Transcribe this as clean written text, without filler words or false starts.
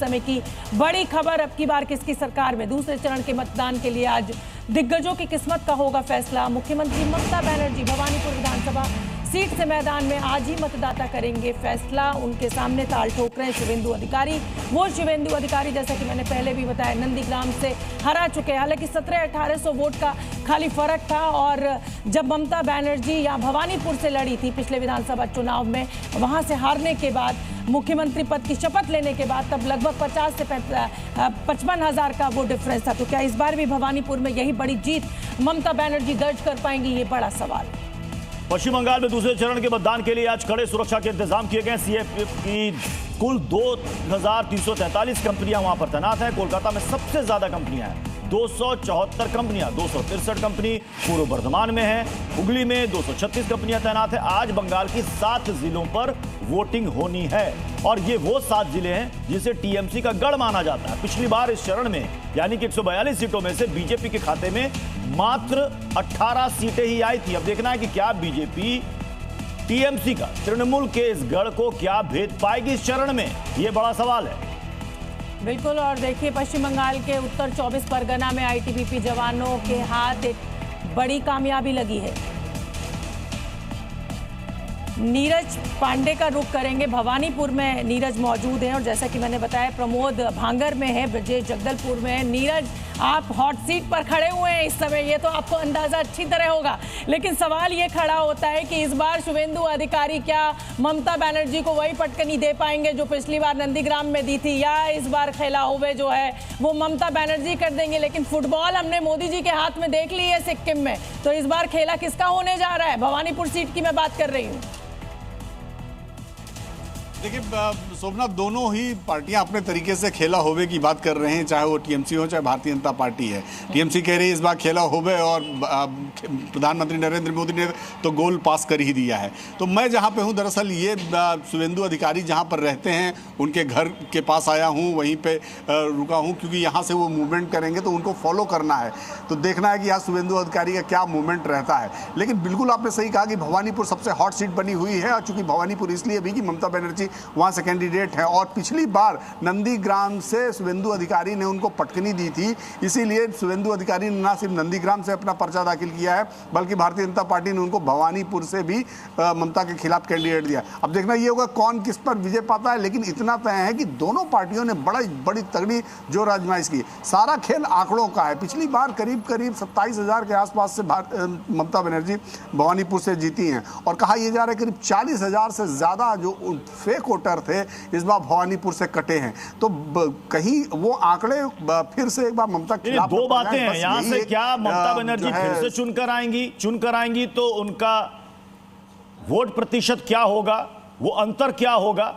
समय की बड़ी खबर। अब की बार किसकी सरकार में? दूसरे चरण के मतदान के लिए आज दिग्गजों की किस्मत का होगा फैसला। मुख्यमंत्री ममता बनर्जी भवानीपुर विधानसभा सीट से मैदान में आज ही मतदाता करेंगे फैसला। उनके सामने ताल ठोक रहे हैं शुवेंदु अधिकारी। वो शुवेंदु अधिकारी, जैसा कि मैंने पहले भी बताया, नंदीग्राम से हरा चुके हैं। हालांकि 1700-1800 वोट का खाली फर्क था और जब ममता बनर्जी या भवानीपुर से लड़ी थी पिछले विधानसभा चुनाव में, वहां से हारने के बाद मुख्यमंत्री पद की शपथ लेने के बाद तब लगभग 50 से 55 हजार का वो डिफरेंस था। तो क्या इस बार भी भवानीपुर में यही बड़ी जीत ममता बनर्जी दर्ज कर पाएंगी, ये बड़ा सवाल। पश्चिम बंगाल में दूसरे चरण के मतदान के लिए आज कड़े सुरक्षा के इंतजाम किए गए। सीएपीएफ की कुल 2343 कंपनियां वहां पर तैनात हैं। कोलकाता में सबसे ज्यादा कंपनियां हैं, 274 कंपनियां, 263 कंपनी पूर्व बर्धमान में है। हुगली में 236 कंपनियां तैनात है। आज बंगाल की 7 जिलों पर वोटिंग होनी है और ये वो 7 जिले हैं जिसे टीएमसी का गढ़ माना जाता है। पिछली बार इस चरण में यानी कि 142 सीटों में से बीजेपी के खाते में मात्र 18 सीटें ही आई थी। अब देखना है कि क्या बीजेपी टीएमसी का तृणमूल के इस गढ़ को क्या भेद पाएगी इस चरण में, ये बड़ा सवाल है। बिल्कुल। और देखिए, पश्चिम बंगाल के उत्तर 24 परगना में आईटीबीपी जवानों के हाथ एक बड़ी कामयाबी लगी है। नीरज पांडे का रुख करेंगे। भवानीपुर में नीरज मौजूद हैं और जैसा कि मैंने बताया, प्रमोद भांगर में है, ब्रजेश जगदलपुर में है। नीरज, आप हॉट सीट पर खड़े हुए हैं इस समय, ये तो आपको अंदाजा अच्छी तरह होगा, लेकिन सवाल ये खड़ा होता है कि इस बार शुवेंदु अधिकारी क्या ममता बनर्जी को वही पटकनी दे पाएंगे जो पिछली बार नंदीग्राम में दी थी, या इस बार खेला हुए जो है वो ममता बनर्जी कर देंगे। लेकिन फुटबॉल हमने मोदी जी के हाथ में देख ली है सिक्किम में, तो इस बार खेला किसका होने जा रहा है? भवानीपुर सीट की मैं बात कर रही हूँ। देखिए शोभना, दोनों ही पार्टियां अपने तरीके से खेला होवे की बात कर रहे हैं, चाहे वो टीएमसी हो चाहे भारतीय जनता पार्टी है। टीएमसी कह रही है इस बार खेला होवे और प्रधानमंत्री नरेंद्र मोदी ने तो गोल पास कर ही दिया है। तो मैं जहां पे हूं, दरअसल ये शुवेंदु अधिकारी जहां पर रहते हैं उनके घर के पास आया हूं, वहीं पे रुका हूं, क्योंकि यहां से वो मूवमेंट करेंगे तो उनको फॉलो करना है। तो देखना है कि यहाँ शुवेंदु अधिकारी का क्या मूवमेंट रहता है। लेकिन बिल्कुल आपने सही कहा कि भवानीपुर सबसे हॉट सीट बनी हुई है, और चूंकि भवानीपुर इसलिए भी कि ममता बनर्जी वहां से कैंडिडेट है और पिछली बार नंदीग्राम से शुवेंदु अधिकारी ने उनको पटकनी दी थी, इसीलिए शुवेंदु अधिकारी ने न सिर्फ नंदीग्राम से अपना पर्चा दाखिल किया है बल्कि भारतीय जनता पार्टी ने उनको भवानीपुर से भी ममता के खिलाफ कैंडिडेट दिया। अब देखना ये होगा कौन किस पर विजय पाता है, लेकिन इतना तय है कि दोनों पार्टियों ने बड़ी तगड़ी जोर आजमाइश की। सारा खेल आंकड़ों का है। पिछली बार करीब 27,000 के आसपास से ममता बनर्जी भवानीपुर से जीती हैं और कहा यह जा रहा है करीब 40,000 से ज्यादा जो फेक वोटर थे इस बार भवानीपुर से कटे हैं। तो कहीं वो आंकड़े फिर से एक बार ममता के खिलाफ। दो बातें हैं यहां से, क्या ममता बनर्जी फिर से चुनकर आएंगी तो उनका वोट प्रतिशत क्या होगा, वो अंतर क्या होगा,